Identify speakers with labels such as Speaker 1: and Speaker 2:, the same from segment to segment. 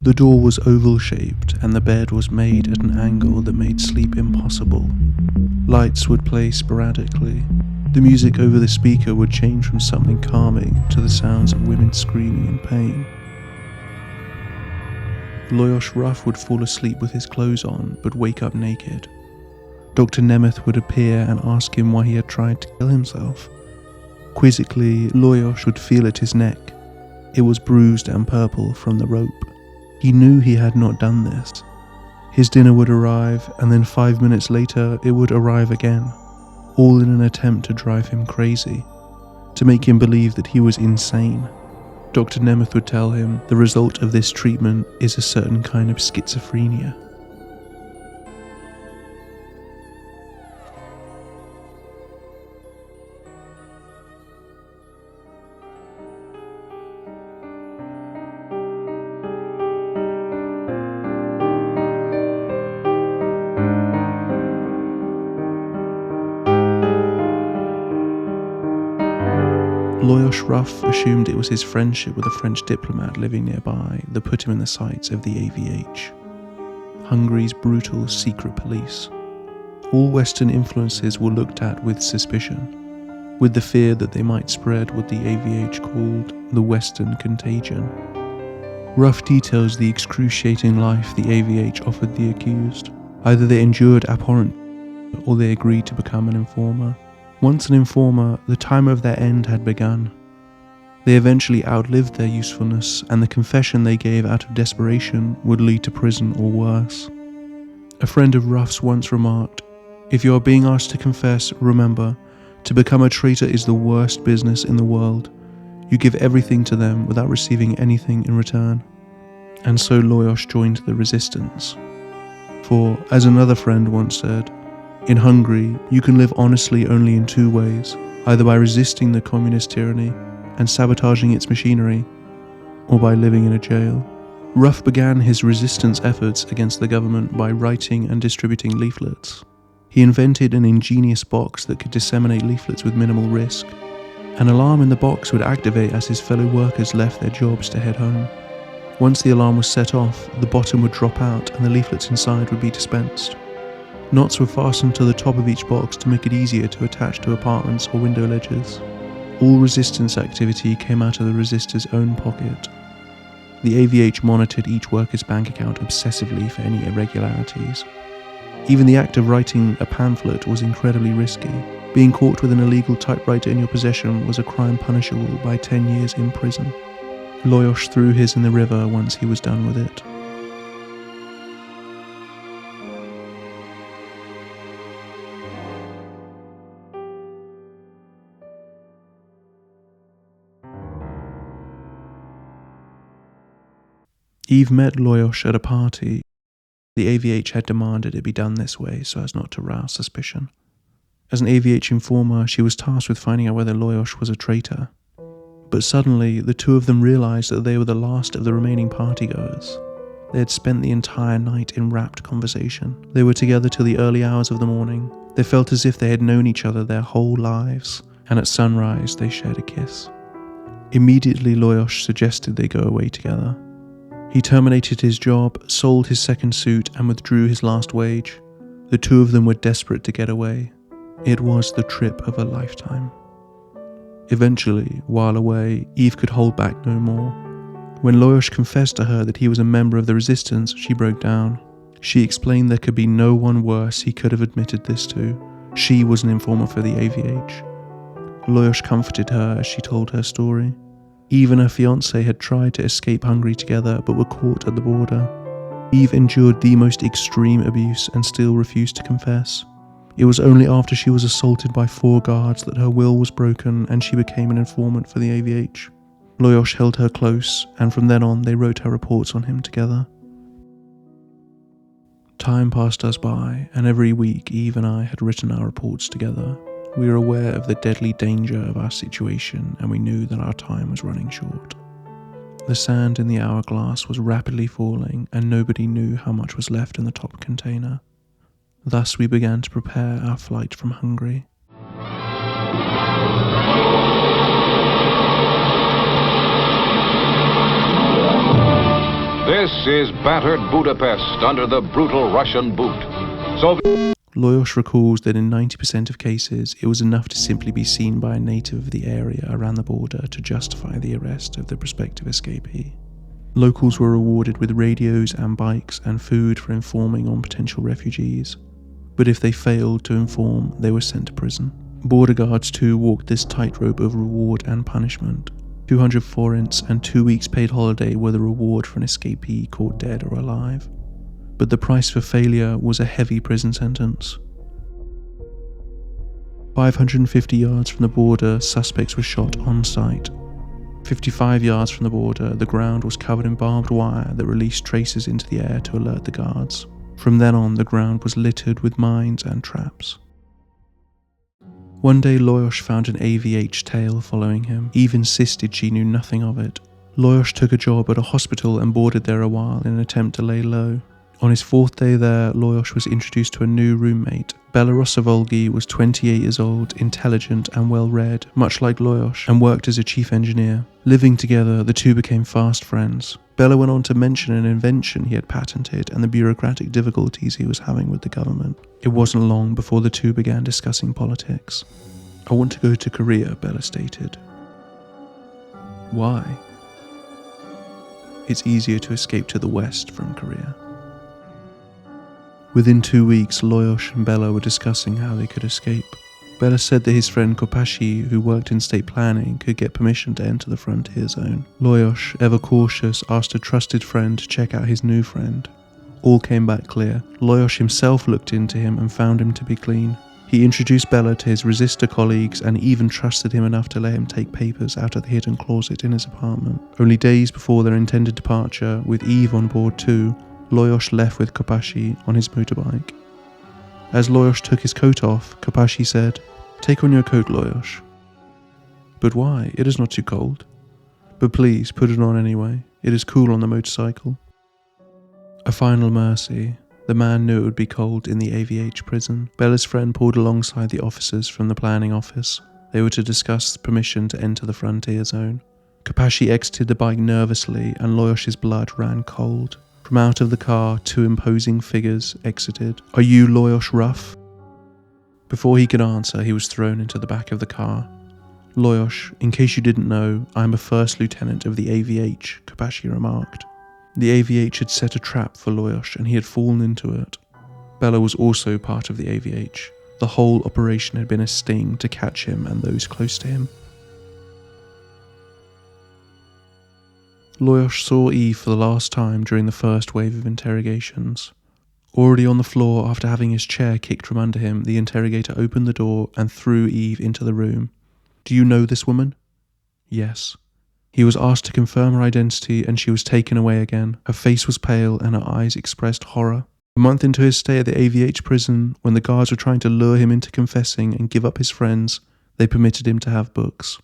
Speaker 1: The door was oval-shaped and the bed was made at an angle that made sleep impossible. Lights would play sporadically. The music over the speaker would change from something calming to the sounds of women screaming in pain. Lajos Ruff would fall asleep with his clothes on but wake up naked. Dr. Nemeth would appear and ask him why he had tried to kill himself. Quizzically, Lajos would feel at his neck. It was bruised and purple from the rope. He knew he had not done this. His dinner would arrive, and then 5 minutes later it would arrive again, all in an attempt to drive him crazy, to make him believe that he was insane. Dr. Nemeth would tell him the result of this treatment is a certain kind of schizophrenia. Lajos Ruff assumed it was his friendship with a French diplomat living nearby that put him in the sights of the AVH, Hungary's brutal secret police. All Western influences were looked at with suspicion, with the fear that they might spread what the AVH called the Western contagion. Ruff details the excruciating life the AVH offered the accused. Either they endured abhorrent or they agreed to become an informer. Once an informer, the time of their end had begun. They eventually outlived their usefulness, and the confession they gave out of desperation would lead to prison or worse. A friend of Ruff's once remarked, "If you are being asked to confess, remember, to become a traitor is the worst business in the world. You give everything to them without receiving anything in return." And so Lajos joined the resistance. For, as another friend once said, in Hungary, you can live honestly only in two ways, either by resisting the communist tyranny and sabotaging its machinery, or by living in a jail. Ruff began his resistance efforts against the government by writing and distributing leaflets. He invented an ingenious box that could disseminate leaflets with minimal risk. An alarm in the box would activate as his fellow workers left their jobs to head home. Once the alarm was set off, the bottom would drop out and the leaflets inside would be dispensed. Knots were fastened to the top of each box to make it easier to attach to apartments or window ledges. All resistance activity came out of the resistors' own pocket. The AVH monitored each worker's bank account obsessively for any irregularities. Even the act of writing a pamphlet was incredibly risky. Being caught with an illegal typewriter in your possession was a crime punishable by 10 years in prison. Lajos threw his in the river once he was done with it. Eve met Lajos at a party. The AVH had demanded it be done this way so as not to rouse suspicion. As an AVH informer, she was tasked with finding out whether Lajos was a traitor. But suddenly, the two of them realized that they were the last of the remaining partygoers. They had spent the entire night in rapt conversation. They were together till the early hours of the morning. They felt as if they had known each other their whole lives, and at sunrise they shared a kiss. Immediately, Lajos suggested they go away together. He terminated his job, sold his second suit, and withdrew his last wage. The two of them were desperate to get away. It was the trip of a lifetime. Eventually, while away, Eve could hold back no more. When Lajos confessed to her that he was a member of the resistance, she broke down. She explained there could be no one worse he could have admitted this to. She was an informer for the AVH. Lajos comforted her as she told her story. Eve and her fiancé had tried to escape Hungary together but were caught at the border. Eve endured the most extreme abuse and still refused to confess. It was only after she was assaulted by 4 guards that her will was broken and she became an informant for the AVH. Lajos held her close, and from then on they wrote her reports on him together. Time passed us by, and every week Eve and I had written our reports together. We were aware of the deadly danger of our situation, and we knew that our time was running short. The sand in the hourglass was rapidly falling, and nobody knew how much was left in the top container. Thus we began to prepare our flight from Hungary.
Speaker 2: This This is battered Budapest under the brutal Russian boot.
Speaker 1: Lajos recalls that in 90% of cases, it was enough to simply be seen by a native of the area around the border to justify the arrest of the prospective escapee. Locals were rewarded with radios and bikes and food for informing on potential refugees, but if they failed to inform, they were sent to prison. Border guards too walked this tightrope of reward and punishment. 200 forints and 2 weeks paid holiday were the reward for an escapee caught dead or alive. But the price for failure was a heavy prison sentence. 550 yards from the border, suspects were shot on sight. 55 yards from the border, the ground was covered in barbed wire that released traces into the air to alert the guards. From then on, the ground was littered with mines and traps. One day, Lajos found an AVH tail following him. Eve insisted she knew nothing of it. Lajos took a job at a hospital and boarded there a while in an attempt to lay low. On his 4th day there, Lajos was introduced to a new roommate. Bela Rosavolgi was 28 years old, intelligent and well-read, much like Lajos, and worked as a chief engineer. Living together, the two became fast friends. Bela went on to mention an invention he had patented and the bureaucratic difficulties he was having with the government. It wasn't long before the two began discussing politics. "I want to go to Korea," Bela stated. "Why?" "It's easier to escape to the west from Korea." Within 2 weeks, Lajos and Bela were discussing how they could escape. Bela said that his friend Kopashi, who worked in state planning, could get permission to enter the frontier zone. Lajos, ever cautious, asked a trusted friend to check out his new friend. All came back clear. Lajos himself looked into him and found him to be clean. He introduced Bela to his resistor colleagues and even trusted him enough to let him take papers out of the hidden closet in his apartment. Only days before their intended departure, with Eve on board too, Lajos left with Kopashi on his motorbike. As Lajos took his coat off, Kopashi said, "Take on your coat, Lajos." "But why? It is not too cold." "But please, put it on anyway. It is cool on the motorcycle." A final mercy. The man knew it would be cold in the AVH prison. Bela's friend pulled alongside the officers from the planning office. They were to discuss permission to enter the frontier zone. Kopashi exited the bike nervously and Lajos's blood ran cold. From out of the car, 2 imposing figures exited. "Are you Lajos Ruff?" Before he could answer, he was thrown into the back of the car. "Lajos, in case you didn't know, I am a first lieutenant of the AVH," Kopashi remarked. The AVH had set a trap for Lajos and he had fallen into it. Bela was also part of the AVH. The whole operation had been a sting to catch him and those close to him. Lajos saw Eve for the last time during the first wave of interrogations. Already on the floor after having his chair kicked from under him, the interrogator opened the door and threw Eve into the room. "Do you know this woman?" "Yes." He was asked to confirm her identity and she was taken away again. Her face was pale and her eyes expressed horror. A month into his stay at the AVH prison, when the guards were trying to lure him into confessing and give up his friends, they permitted him to have books.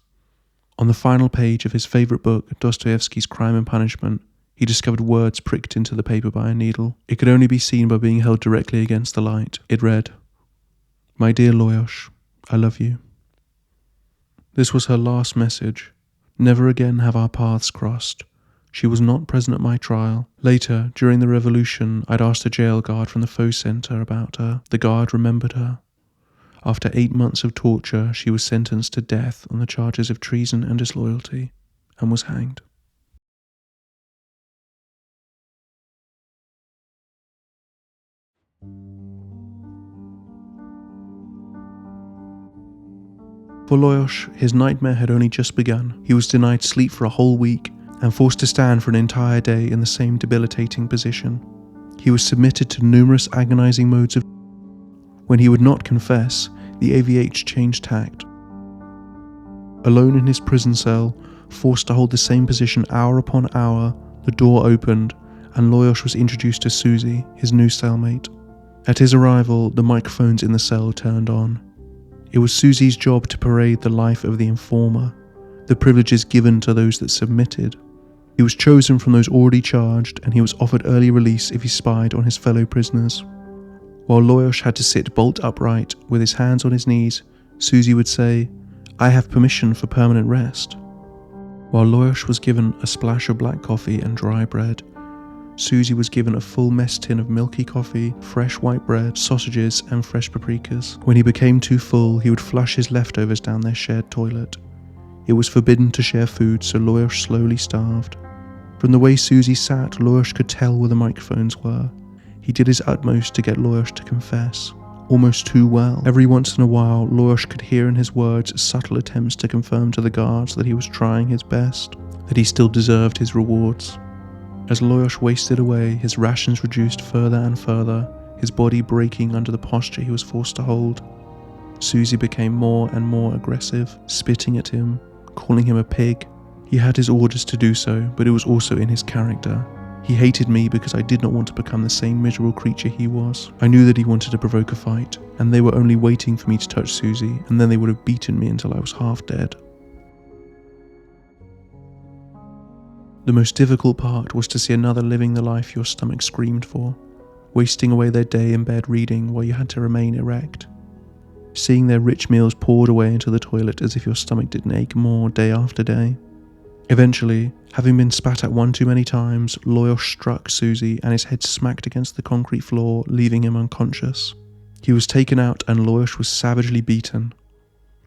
Speaker 1: On the final page of his favourite book, Dostoevsky's Crime and Punishment, he discovered words pricked into the paper by a needle. It could only be seen by being held directly against the light. It read, "My dear Lajos, I love you." This was her last message. Never again have our paths crossed. She was not present at my trial. Later, during the revolution, I'd asked a jail guard from the Faux Centre about her. The guard remembered her. After 8 months of torture, she was sentenced to death on the charges of treason and disloyalty, and was hanged. For Lajos, his nightmare had only just begun. He was denied sleep for a whole week, and forced to stand for an entire day in the same debilitating position. He was submitted to numerous agonizing modes of. When he would not confess, the AVH changed tact. Alone in his prison cell, forced to hold the same position hour upon hour, the door opened, and Lajos was introduced to Susie, his new cellmate. At his arrival, the microphones in the cell turned on. It was Susie's job to parade the life of the informer, the privileges given to those that submitted. He was chosen from those already charged, and he was offered early release if he spied on his fellow prisoners. While Lajos had to sit bolt upright with his hands on his knees, Susie would say, "I have permission for permanent rest." While Lajos was given a splash of black coffee and dry bread, Susie was given a full mess tin of milky coffee, fresh white bread, sausages, and fresh paprikas. When he became too full, he would flush his leftovers down their shared toilet. It was forbidden to share food, so Lajos slowly starved. From the way Susie sat, Lajos could tell where the microphones were. He did his utmost to get Lajos to confess, almost too well. Every once in a while, Lajos could hear in his words subtle attempts to confirm to the guards that he was trying his best, that he still deserved his rewards. As Lajos wasted away, his rations reduced further and further, his body breaking under the posture he was forced to hold. Susie became more and more aggressive, spitting at him, calling him a pig. He had his orders to do so, but it was also in his character. He hated me because I did not want to become the same miserable creature he was. I knew that he wanted to provoke a fight, and they were only waiting for me to touch Susie, and then they would have beaten me until I was half dead. The most difficult part was to see another living the life your stomach screamed for, wasting away their day in bed reading while you had to remain erect. Seeing their rich meals poured away into the toilet as if your stomach didn't ache more day after day. Eventually, having been spat at one too many times, Lajos struck Susie and his head smacked against the concrete floor, leaving him unconscious. He was taken out and Lajos was savagely beaten.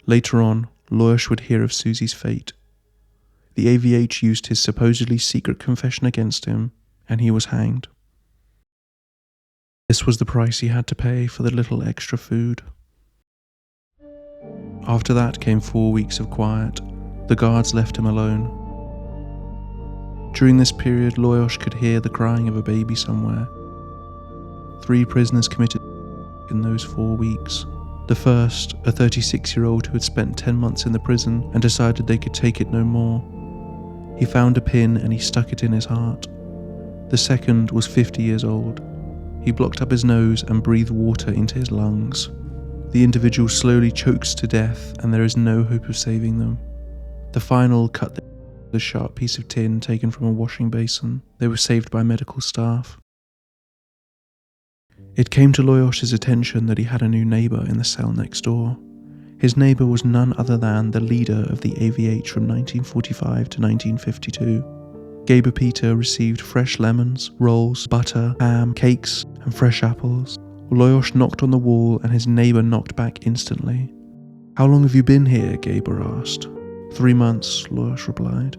Speaker 1: Later on, Lajos would hear of Susie's fate. The AVH used his supposedly secret confession against him, and he was hanged. This was the price he had to pay for the little extra food. After that came 4 weeks of quiet. The guards left him alone. During this period, Lajos could hear the crying of a baby somewhere. 3 prisoners committed in those 4 weeks. The first, a 36-year-old who had spent 10 months in the prison and decided they could take it no more. He found a pin and he stuck it in his heart. The second was 50 years old. He blocked up his nose and breathed water into his lungs. The individual slowly chokes to death and there is no hope of saving them. The final cut the sharp piece of tin taken from a washing basin. They were saved by medical staff. It came to Lajos' attention that he had a new neighbour in the cell next door. His neighbour was none other than the leader of the AVH from 1945 to 1952. Gaber Peter received fresh lemons, rolls, butter, ham, cakes, and fresh apples. Lajos knocked on the wall and his neighbour knocked back instantly. "How long have you been here?" Gaber asked. 3 months, Lajos replied.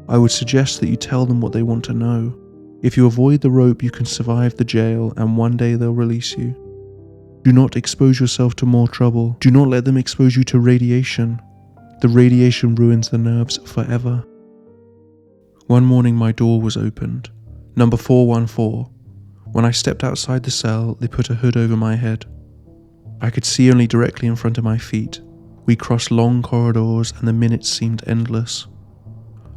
Speaker 1: "I would suggest that you tell them what they want to know. If you avoid the rope, you can survive the jail and one day they'll release you. Do not expose yourself to more trouble. Do not let them expose you to radiation. The radiation ruins the nerves forever." One morning my door was opened. Number 414. When I stepped outside the cell, they put a hood over my head. I could see only directly in front of my feet. We crossed long corridors and the minutes seemed endless.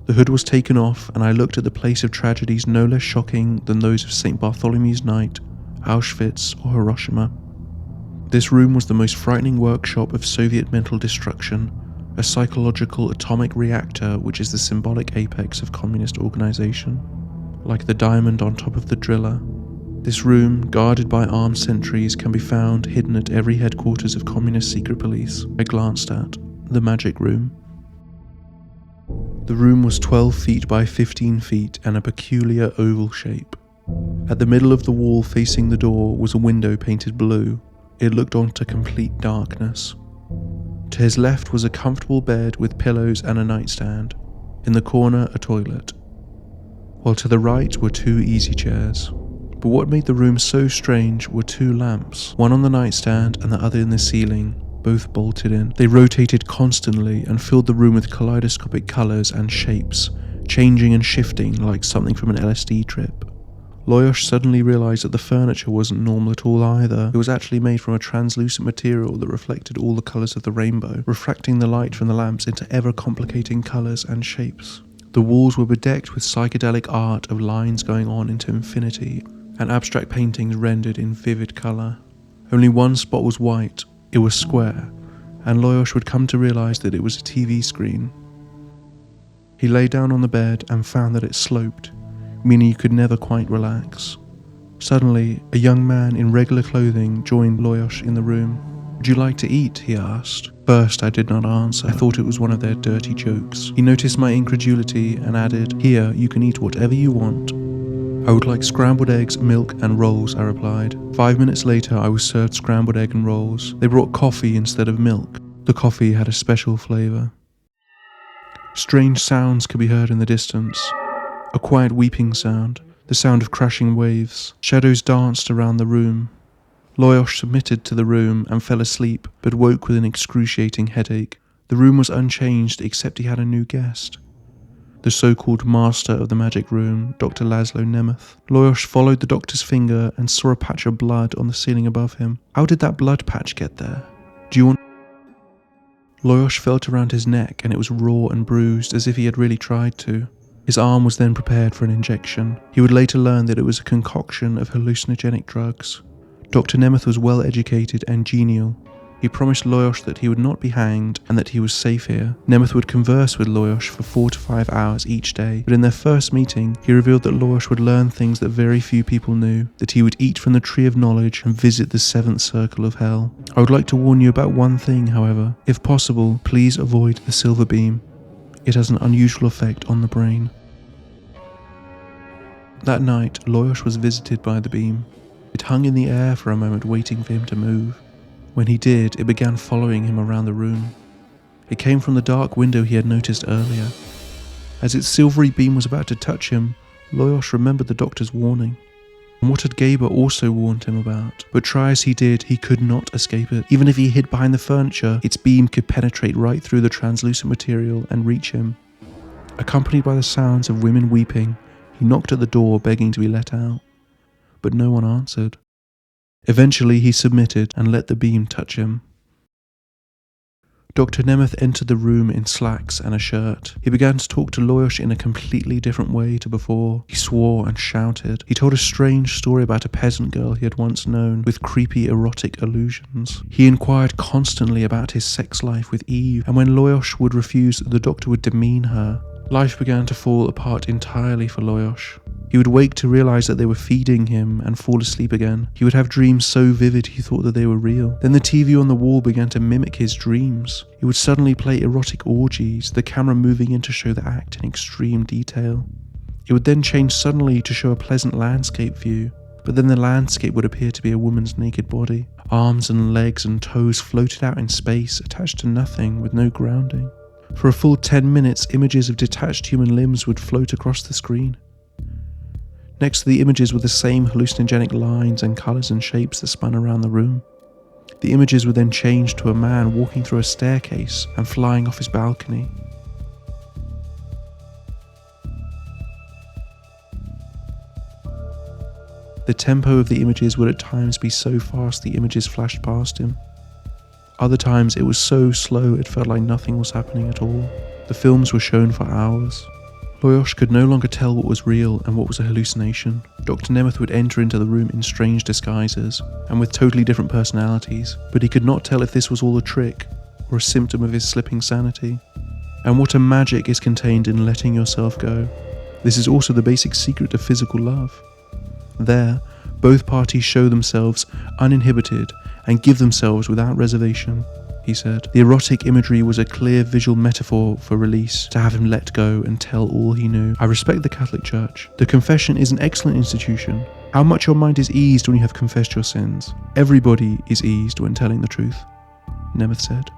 Speaker 1: The hood was taken off and I looked at the place of tragedies no less shocking than those of St. Bartholomew's Night, Auschwitz or Hiroshima. This room was the most frightening workshop of Soviet mental destruction, a psychological atomic reactor which is the symbolic apex of communist organization. Like the diamond on top of the driller, this room, guarded by armed sentries, can be found hidden at every headquarters of communist secret police. I glanced at the magic room. The room was 12 feet by 15 feet and a peculiar oval shape. At the middle of the wall facing the door was a window painted blue. It looked onto complete darkness. To his left was a comfortable bed with pillows and a nightstand. In the corner, a toilet. While to the right were 2 easy chairs. But what made the room so strange were 2 lamps, one on the nightstand and the other in the ceiling, both bolted in. They rotated constantly and filled the room with kaleidoscopic colours and shapes, changing and shifting like something from an LSD trip. Lajos suddenly realised that the furniture wasn't normal at all either. It was actually made from a translucent material that reflected all the colours of the rainbow, refracting the light from the lamps into ever-complicating colours and shapes. The walls were bedecked with psychedelic art of lines going on into infinity, and abstract paintings rendered in vivid colour. Only one spot was white. It was square, and Lajos would come to realise that it was a TV screen. He lay down on the bed and found that it sloped, meaning you could never quite relax. Suddenly, a young man in regular clothing joined Lajos in the room. "Would you like to eat?" he asked. First, I did not answer. I thought it was one of their dirty jokes. He noticed my incredulity and added, "Here, you can eat whatever you want." "I would like scrambled eggs, milk and rolls," I replied. 5 minutes later, I was served scrambled egg and rolls. They brought coffee instead of milk. The coffee had a special flavour. Strange sounds could be heard in the distance. A quiet weeping sound, the sound of crashing waves. Shadows danced around the room. Lajos submitted to the room and fell asleep, but woke with an excruciating headache. The room was unchanged except he had a new guest. The so-called master of the magic room, Dr. Laszlo Nemeth. Lajos followed the doctor's finger and saw a patch of blood on the ceiling above him. How did that blood patch get there? Do you want... Lajos felt around his neck and it was raw and bruised as if he had really tried to. His arm was then prepared for an injection. He would later learn that it was a concoction of hallucinogenic drugs. Dr. Nemeth was well educated and genial. He promised Lajos that he would not be hanged and that he was safe here. Nemeth would converse with Lajos for 4 to 5 hours each day, but in their first meeting, he revealed that Lajos would learn things that very few people knew, that he would eat from the tree of knowledge and visit the 7th circle of hell. I would like to warn you about one thing, however. If possible, please avoid the silver beam. It has an unusual effect on the brain. That night, Lajos was visited by the beam. It hung in the air for a moment, waiting for him to move. When he did, it began following him around the room. It came from the dark window he had noticed earlier. As its silvery beam was about to touch him, Lajos remembered the doctor's warning, and what had Gaber also warned him about. But try as he did, he could not escape it. Even if he hid behind the furniture, its beam could penetrate right through the translucent material and reach him. Accompanied by the sounds of women weeping, he knocked at the door begging to be let out, but no one answered. Eventually he submitted and let the beam touch him. Dr. Nemeth entered the room in slacks and a shirt. He began to talk to Lajos in a completely different way to before. He swore and shouted. He told a strange story about a peasant girl he had once known, with creepy erotic allusions. He inquired constantly about his sex life with Eve, and when Lajos would refuse, the doctor would demean her. Life began to fall apart entirely for Lajos. He would wake to realize that they were feeding him and fall asleep again. He would have dreams so vivid he thought that they were real. Then the TV on the wall began to mimic his dreams. It would suddenly play erotic orgies, the camera moving in to show the act in extreme detail. It would then change suddenly to show a pleasant landscape view, but then the landscape would appear to be a woman's naked body. Arms and legs and toes floated out in space, attached to nothing, with no grounding. For a full 10 minutes, images of detached human limbs would float across the screen. Next to the images were the same hallucinogenic lines and colours and shapes that spun around the room. The images would then change to a man walking through a staircase and flying off his balcony. The tempo of the images would at times be so fast the images flashed past him. Other times it was so slow it felt like nothing was happening at all. The films were shown for hours. Lajos could no longer tell what was real and what was a hallucination. Dr. Nemeth would enter into the room in strange disguises and with totally different personalities, but he could not tell if this was all a trick or a symptom of his slipping sanity. And what a magic is contained in letting yourself go. This is also the basic secret of physical love. There, both parties show themselves uninhibited and give themselves without reservation, he said. The erotic imagery was a clear visual metaphor for release, to have him let go and tell all he knew. I respect the Catholic Church. The confession is an excellent institution. How much your mind is eased when you have confessed your sins. Everybody is eased when telling the truth, Nemeth said.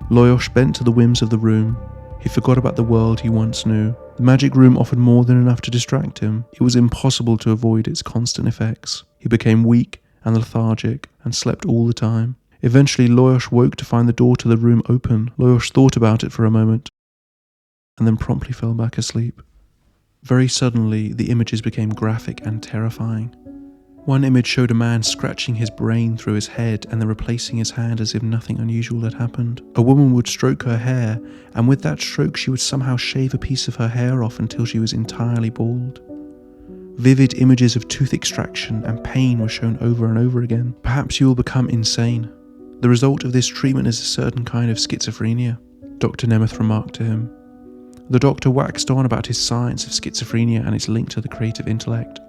Speaker 1: Lajos bent to the whims of the room. He forgot about the world he once knew. The magic room offered more than enough to distract him. It was impossible to avoid its constant effects. He became weak and lethargic and slept all the time. Eventually, Lajos woke to find the door to the room open. Lajos thought about it for a moment and then promptly fell back asleep. Very suddenly, the images became graphic and terrifying. One image showed a man scratching his brain through his head and then replacing his hand as if nothing unusual had happened. A woman would stroke her hair, and with that stroke she would somehow shave a piece of her hair off until she was entirely bald. Vivid images of tooth extraction and pain were shown over and over again. Perhaps you will become insane. The result of this treatment is a certain kind of schizophrenia, Dr. Nemeth remarked to him. The doctor waxed on about his science of schizophrenia and its link to the creative intellect.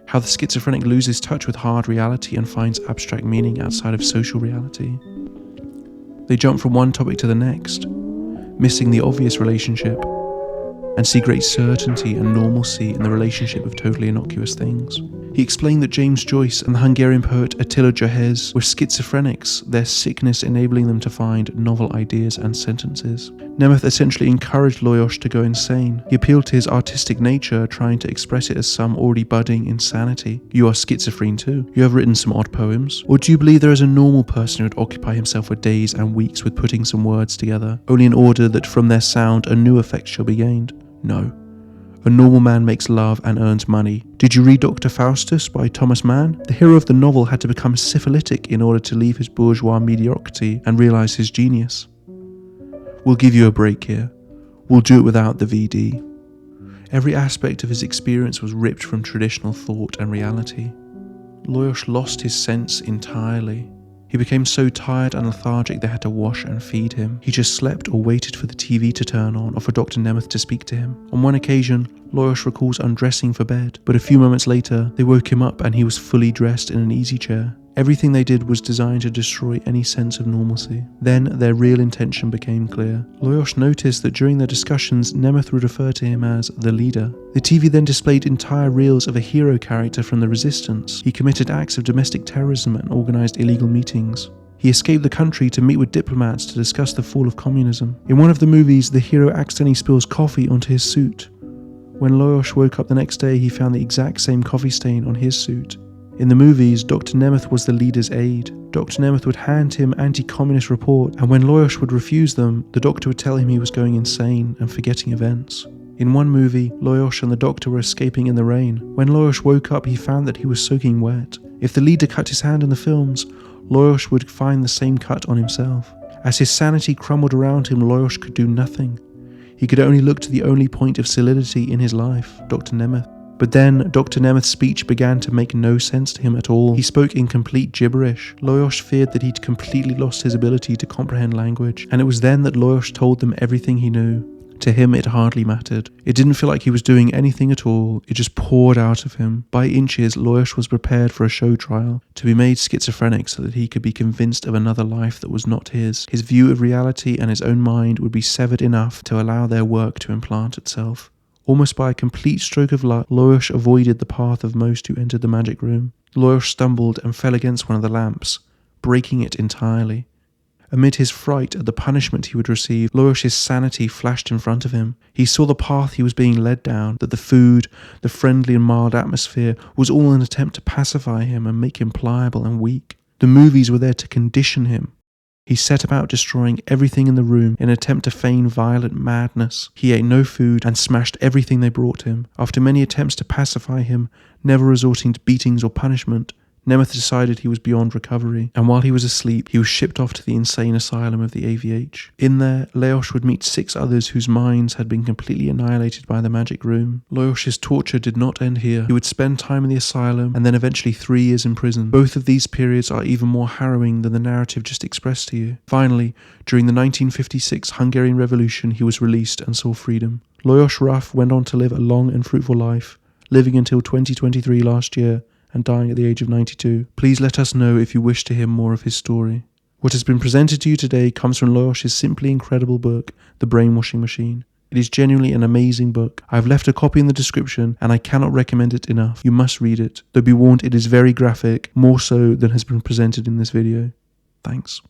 Speaker 1: How the schizophrenic loses touch with hard reality and finds abstract meaning outside of social reality. They jump from one topic to the next, missing the obvious relationship, and see great certainty and normalcy in the relationship of totally innocuous things. He explained that James Joyce and the Hungarian poet Attila Jahez were schizophrenics, their sickness enabling them to find novel ideas and sentences. Nemeth essentially encouraged Lajos to go insane. He appealed to his artistic nature, trying to express it as some already budding insanity. You are schizophrene too. You have written some odd poems. Or do you believe there is a normal person who would occupy himself for days and weeks with putting some words together, only in order that from their sound a new effect shall be gained? No. A normal man makes love and earns money. Did you read Dr. Faustus by Thomas Mann? The hero of the novel had to become syphilitic in order to leave his bourgeois mediocrity and realize his genius. We'll give you a break here. We'll do it without the VD. Every aspect of his experience was ripped from traditional thought and reality. Lajos lost his sense entirely. He became so tired and lethargic they had to wash and feed him. He just slept or waited for the TV to turn on or for Dr. Nemeth to speak to him. On one occasion, Lajos recalls undressing for bed, but a few moments later, they woke him up and he was fully dressed in an easy chair. Everything they did was designed to destroy any sense of normalcy. Then their real intention became clear. Lajos noticed that during their discussions, Nemeth would refer to him as the leader. The TV then displayed entire reels of a hero character from the resistance. He committed acts of domestic terrorism and organized illegal meetings. He escaped the country to meet with diplomats to discuss the fall of communism. In one of the movies, the hero accidentally spills coffee onto his suit. When Lajos woke up the next day, he found the exact same coffee stain on his suit. In the movies, Dr. Nemeth was the leader's aide. Dr. Nemeth would hand him anti-communist reports, and when Lajos would refuse them, the doctor would tell him he was going insane and forgetting events. In one movie, Lajos and the doctor were escaping in the rain. When Lajos woke up, he found that he was soaking wet. If the leader cut his hand in the films, Lajos would find the same cut on himself. As his sanity crumbled around him, Lajos could do nothing. He could only look to the only point of solidity in his life, Dr. Nemeth. But then, Dr. Nemeth's speech began to make no sense to him at all. He spoke in complete gibberish. Lajos feared that he'd completely lost his ability to comprehend language, and it was then that Lajos told them everything he knew. To him, it hardly mattered. It didn't feel like he was doing anything at all. It just poured out of him. By inches, Lajos was prepared for a show trial, to be made schizophrenic so that he could be convinced of another life that was not his. His view of reality and his own mind would be severed enough to allow their work to implant itself. Almost by a complete stroke of luck, Lajos avoided the path of most who entered the magic room. Lajos stumbled and fell against one of the lamps, breaking it entirely. Amid his fright at the punishment he would receive, Lajos' sanity flashed in front of him. He saw the path he was being led down, that the food, the friendly and mild atmosphere, was all an attempt to pacify him and make him pliable and weak. The movies were there to condition him. He set about destroying everything in the room in an attempt to feign violent madness. He ate no food and smashed everything they brought him. After many attempts to pacify him, never resorting to beatings or punishment, Nemeth decided he was beyond recovery, and while he was asleep, he was shipped off to the insane asylum of the AVH. In there, Lajos would meet 6 others whose minds had been completely annihilated by the magic room. Lajos' torture did not end here. He would spend time in the asylum, and then eventually 3 years in prison. Both of these periods are even more harrowing than the narrative just expressed to you. Finally, during the 1956 Hungarian Revolution, he was released and saw freedom. Lajos Ruff went on to live a long and fruitful life, living until 2023 last year, and dying at the age of 92. Please let us know if you wish to hear more of his story. What has been presented to you today comes from Lajos' simply incredible book, The Brainwashing Machine. It is genuinely an amazing book. I have left a copy in the description and I cannot recommend it enough. You must read it. Though be warned, it is very graphic, more so than has been presented in this video. Thanks.